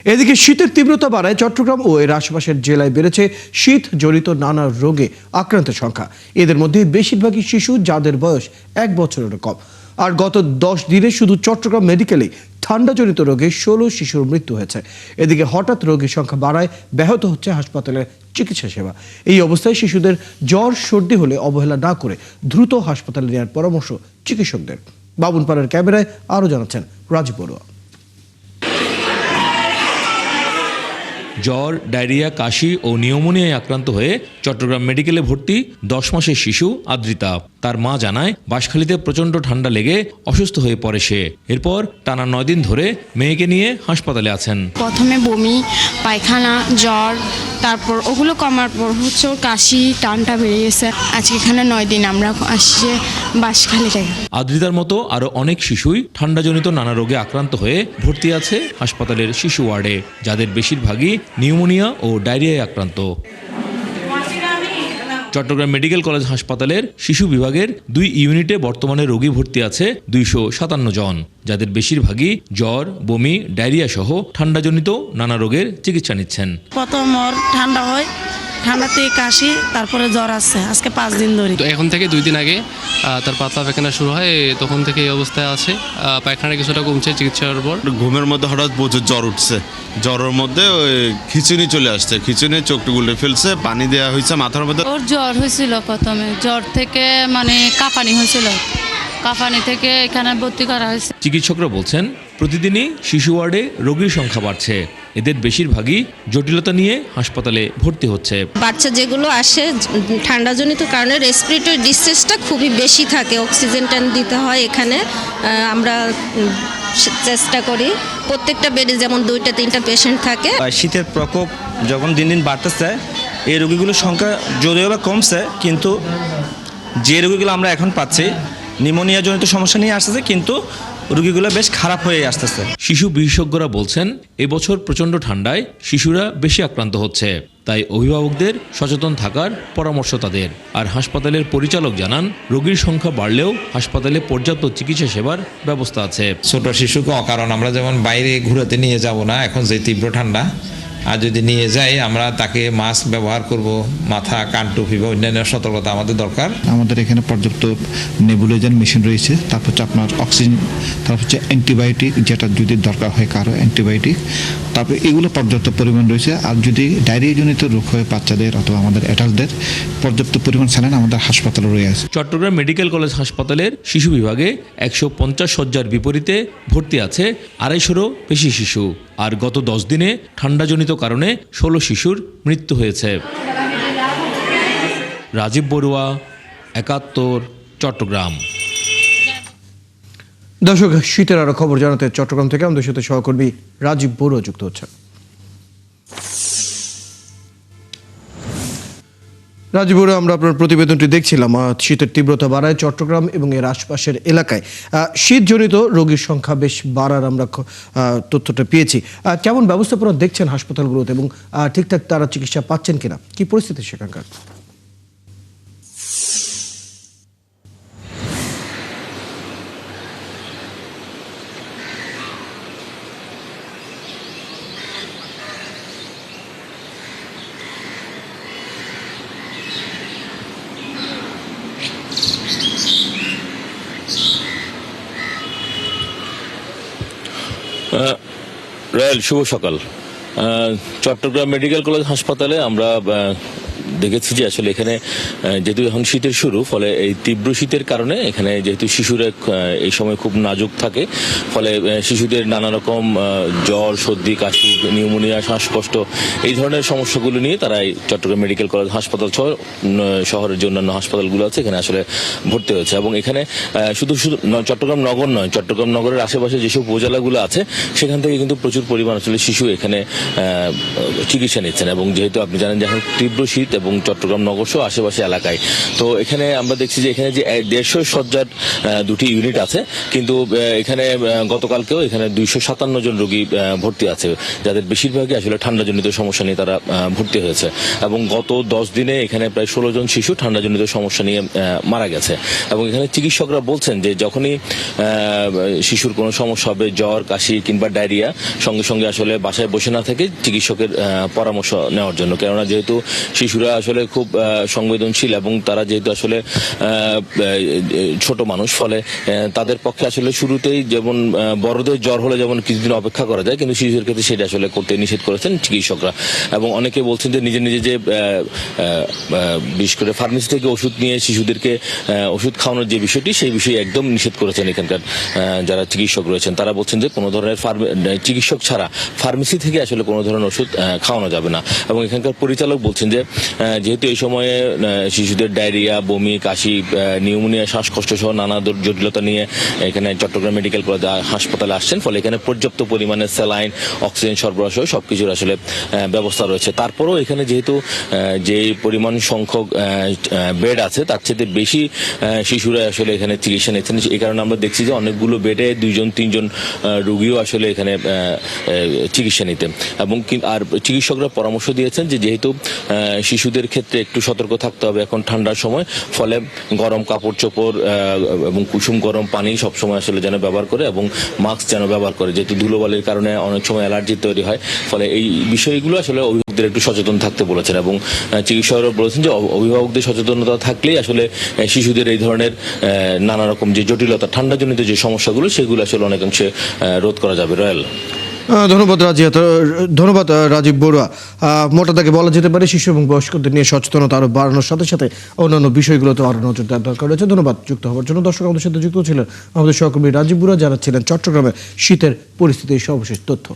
এদিকে শীতের তীব্রতা বাড়ায় চট্টগ্রাম ও এর আশেপাশের জেলায় বেড়েছে শীত জনিত নানা রোগে আক্রান্তের সংখ্যা। এদের মধ্যে বেশিরভাগই শিশু, যাদের বয়স 1 বছরের কম। আর গত 10 দিনে শুধু চট্টগ্রাম মেডিকেলে ঠান্ডাজনিত রোগে 16 শিশুর মৃত্যু হয়েছে। এদিকে হঠাৎ রোগীর সংখ্যা বাড়ায় ব্যাহত হচ্ছে হাসপাতালের চিকিৎসা সেবা। এই অবস্থায় শিশুদের জ্বর সর্দি হলে অবহেলা না করে দ্রুত হাসপাতালে নেওয়ার পরামর্শ চিকিৎসকদের। বাবুনপাড়ার ক্যামেরায় আরও জানাচ্ছেন রাজীব বড়ুয়া। জ্বর, ডায়রিয়া, কাশি ও নিউমোনিয়ায় আক্রান্ত হয়ে চট্টগ্রাম মেডিকেলে ভর্তি 10 মাসের শিশু আদ্রিতা। তার মা জানায়, বাঁশখালীতে প্রচণ্ড ঠান্ডা লেগে অসুস্থ হয়ে পড়ে সে। এরপর টানা 9 দিন ধরে মেয়েকে নিয়ে হাসপাতালে আছেন। প্রথমে বমি, পায়খানা, জ্বর, তারপর ওগুলো কমার পর হচ্ছে ওর কাশি, টানটা বেড়ে গেছে। আজকে এখানে 9 দিন আমরা আসছি বাঁশখালী থেকে। আদ্রিতার মতো আরও অনেক শিশুই ঠান্ডাজনিত নানা রোগে আক্রান্ত হয়ে ভর্তি আছে হাসপাতালের শিশু ওয়ার্ডে, যাদের বেশিরভাগই নিউমোনিয়া ও ডায়রিয়ায় আক্রান্ত। চট্টগ্রাম মেডিকেল কলেজ হাসপাতালের শিশু বিভাগের 2 ইউনিটে বর্তমানে রোগী ভর্তি আছে 257 জন, যাদের বেশিরভাগই জ্বর, বমি, ডায়রিয়া সহ ঠান্ডাজনিত নানা রোগের চিকিৎসা নিচ্ছেন। প্রথম ওর ঠান্ডা হয়, ঠান্ডাতে কাশি, তারপরে জ্বর আসছে আজকে 5 দিন ধরে। তো এখন থেকে 2 দিন আগে তার পাতলা পায়খানা শুরু হয়, তখন থেকে এই অবস্থায় আছে। পায়খানা কিছুটা কমছে চিকিৎসার পর। ঘুমের মধ্যে হঠাৎ প্রচুর জ্বর উঠছে, জ্বরের মধ্যে ওই খিচুনি চলে আসছে, খিচুনি চোখটু গুলে ফেলছে, পানি দেওয়া হয়েছে মাথার মধ্যে। ওর জ্বর হয়েছিল, প্রথমে জ্বর থেকে কাঁপানি হয়েছিল, কাঁপানি থেকে এখানে ভর্তি করা হয়েছে। চিকিৎসকরা বলছেন, প্রতিদিনই শিশু ওয়ার্ডে রোগীর সংখ্যা বাড়ছে। এদের বেশিরভাগই জটিলতা নিয়ে হাসপাতালে ভর্তি হচ্ছে। বাচ্চা যেগুলো আসে ঠান্ডাজনিত কারণে রেসপিরেটরি ডিস্ট্রেসটা খুবই বেশি থাকে, অক্সিজেন ট্যাঙ্ক দিতে হয় এখানে। আমরা চেষ্টা করি প্রত্যেকটা বেডে যেমন 2-3টা পেশেন্ট থাকে। শীতের প্রকোপ যখন দিন দিন বাড়তেছে, এই রোগীগুলোর সংখ্যা যদিও বা কমছে, কিন্তু যে রোগীগুলো আমরা এখন পাচ্ছি নিউমোনিয়া জনিত সমস্যা নিয়ে আসতেছে, কিন্তু রোগীগুলো বেশ খারাপ হয়ে আসতেছে। শিশু বিশেষজ্ঞরা বলছেন, এবছর প্রচণ্ড ঠান্ডায় শিশুরা বেশি আক্রান্ত হচ্ছে, তাই অভিভাবকদের সচেতন থাকার পরামর্শ তাদের। আর হাসপাতালের পরিচালক জানান, রোগীর সংখ্যা বাড়লেও হাসপাতালে পর্যাপ্ত চিকিৎসা সেবার ব্যবস্থা আছে। ছোট শিশুকে অকারণ আমরা যেমন বাইরে ঘুরাতে নিয়ে যাব না, এখন যে তীব্র ঠান্ডা, আর যদি নিয়ে যাই আমরা তাকে মাস্ক ব্যবহার করব, মাথা, কান টুপি বা অন্যান্য সতর্কতা আমাদের দরকার। আমাদের এখানে পর্যাপ্ত নেবুলাইজার মেশিন রয়েছে, তারপর হচ্ছে আপনার অক্সিজেন, তারপর হচ্ছে অ্যান্টিবায়োটিক, যেটা যদি দরকার হয় কারো অ্যান্টিবায়োটিক, তারপরে এগুলো পর্যাপ্ত পরিমাণ রয়েছে। আর যদি ডায়রিয়াজনিত রোগ হয় বাচ্চাদের অথবা আমাদের অ্যাডাল্টদের, পর্যাপ্ত পরিমাণ স্যালাইন আমাদের হাসপাতালে রয়েছে। চট্টগ্রাম মেডিকেল কলেজ হাসপাতালের শিশু বিভাগে 150 শয্যার বিপরীতে ভর্তি আছে 250-রও বেশি শিশু। আর গত 10 দিনে ঠান্ডাজনিত কারণে 16 শিশুর মৃত্যু হয়েছে। রাজীব বড়ুয়া, 71, চট্টগ্রাম। দর্শক, শীতের আরো খবর জানাতে চট্টগ্রাম থেকে আমাদের সাথে সহকর্মী রাজীব বড়ুয়া যুক্ত হচ্ছেন। রাজীব বড়ুয়া, আমরা আপনার প্রতিবেদনটি দেখছিলাম। শীতের তীব্রতা বাড়ায় চট্টগ্রাম এবং এর আশপাশের এলাকায় শীতজনিত রোগীর সংখ্যা বেশ বাড়ার আমরা তথ্যটা পেয়েছি। কেমন ব্যবস্থাপনা দেখছেন হাসপাতালগুলোতে এবং ঠিকঠাক তারা চিকিৎসা পাচ্ছেন কিনা, কি পরিস্থিতি সেখানকার? রায়েল, শুভ সকাল। চট্টগ্রাম মেডিকেল কলেজ হাসপাতালে আমরা দেখেছি যে আসলে এখানে যেহেতু এখন শীতের শুরু, ফলে এই তীব্র শীতের কারণে এখানে যেহেতু শিশুরা এই সময় খুব নাজুক থাকে, ফলে শিশুদের নানা রকম জ্বর, সর্দি, কাশি, নিউমোনিয়া, শ্বাসকষ্ট, এই ধরনের সমস্যাগুলো নিয়ে তারা এই চট্টগ্রাম মেডিকেল কলেজ হাসপাতাল সহ শহরের যে অন্যান্য হাসপাতালগুলো আছে এখানে আসলে ভর্তি হয়েছে। এবং এখানে শুধু চট্টগ্রাম নগর নয়, চট্টগ্রাম নগরের আশেপাশে যেসব উপজেলাগুলো আছে সেখান থেকে কিন্তু প্রচুর পরিমাণ আসলে শিশু এখানে চিকিৎসা নিচ্ছেন। এবং যেহেতু আপনি জানেন যে এখন তীব্র শীত, শীত এবং চট্টগ্রাম নগর সহ আশেপাশে এলাকায়। তো এখানে আমরা দেখছি যে এখানে যে 150 শয্যার দুটি ইউনিট আছে, কিন্তু এখানে গতকালকেও এখানে 257 জন রোগী ভর্তি আছে, যাদের বেশিরভাগই আসলে ঠান্ডাজনিত সমস্যা নিয়ে তারা ভর্তি হয়েছে। এবং গত 10 দিনে এখানে প্রায় 16 জন শিশু ঠান্ডাজনিত সমস্যা নিয়ে মারা গেছে। এবং এখানে চিকিৎসকরা বলছেন যে যখনই শিশুর কোনো সমস্যা হবে, জ্বর, কাশি কিংবা ডায়রিয়া, সঙ্গে সঙ্গে আসলে বাসায় বসে না থেকে চিকিৎসকের পরামর্শ নেওয়ার জন্য। কেননা যেহেতু শিশুরা আসলে খুব সংবেদনশীল এবং তারা যেহেতু আসলে ছোট মানুষ, ফলে তাদের পক্ষে আসলে শুরুতেই যেমন বড়দের জ্বর হলে যেমন কিছুদিন অপেক্ষা করা যায়, কিন্তু শিশুদের ক্ষেত্রে সেটা আসলে করতে নিষেধ করেছেন চিকিৎসকরা। এবং অনেকে বলছেন যে নিজে নিজে যে বিশেষ করে ফার্মেসি থেকে ওষুধ নিয়ে শিশুদেরকে ওষুধ খাওয়ানোর যে বিষয়টি, সেই বিষয়ে একদম নিষেধ করেছেন এখানকার যারা চিকিৎসক রয়েছেন। তারা বলছেন যে কোনো ধরনের চিকিৎসক ছাড়া ফার্মেসি থেকে আসলে কোনো ধরনের ওষুধ খাওয়ানো যাবে না। এবং এখানকার পরিচালক বলছেন যে যেহেতু এই সময়ে শিশুদের ডায়রিয়া, বমি, কাশি, নিউমোনিয়া, শ্বাসকষ্ট সহ নানা জটিলতা নিয়ে এখানে চট্টগ্রাম মেডিকেল কলেজ হাসপাতালে আসছেন, ফলে এখানে পর্যাপ্ত পরিমাণে স্যালাইন, অক্সিজেন সরবরাহ সহ সবকিছুর আসলে ব্যবস্থা রয়েছে। তারপরেও এখানে যেহেতু যে পরিমাণ সংখ্যক বেড আছে, তার চেয়ে বেশি শিশুরা আসলে এখানে চিকিৎসা নিচ্ছেন। এই কারণে আমরা দেখছি যে অনেকগুলো বেডে 2-3 রোগীও আসলে এখানে চিকিৎসা নিতে। এবং আর চিকিৎসকরা পরামর্শ দিয়েছেন যে যেহেতু শিশুদের ক্ষেত্রে একটু সতর্ক থাকতে হবে এখন ঠান্ডার সময়, ফলে গরম কাপড় চোপড় এবং কুসুম গরম পানি সবসময় আসলে যেন ব্যবহার করে এবং মাস্ক যেন ব্যবহার করে, যেহেতু ধুলোবালির কারণে অনেক সময় অ্যালার্জি তৈরি হয়। ফলে এই বিষয়গুলো আসলে অভিভাবকদের একটু সচেতন থাকতে বলেছেন। এবং চিকিৎসকরা বলেছেন যে অভিভাবকদের সচেতনতা থাকলেই আসলে শিশুদের এই ধরনের নানা রকম যে জটিলতা, ঠান্ডাজনিত যে সমস্যাগুলো, সেগুলো আসলে অনেকাংশে রোধ করা যাবে। রয়্যাল। ধন্যবাদ রাজীব বড়ুয়া। মোটা দাগে বলা যেতে পারে শিশু এবং বয়স্কদের নিয়ে সচেতনতা আরো বাড়ানোর সাথে সাথে অন্যান্য বিষয়গুলোতে আরো নজর দেওয়ার দরকার রয়েছে। ধন্যবাদ যুক্ত হওয়ার জন্য। দর্শক, আমাদের সাথে যুক্ত ছিলেন আমাদের সহকর্মী রাজীব বড়ুয়া, জানাচ্ছিলেন চট্টগ্রামে শীতের পরিস্থিতির সর্বশেষ তথ্য।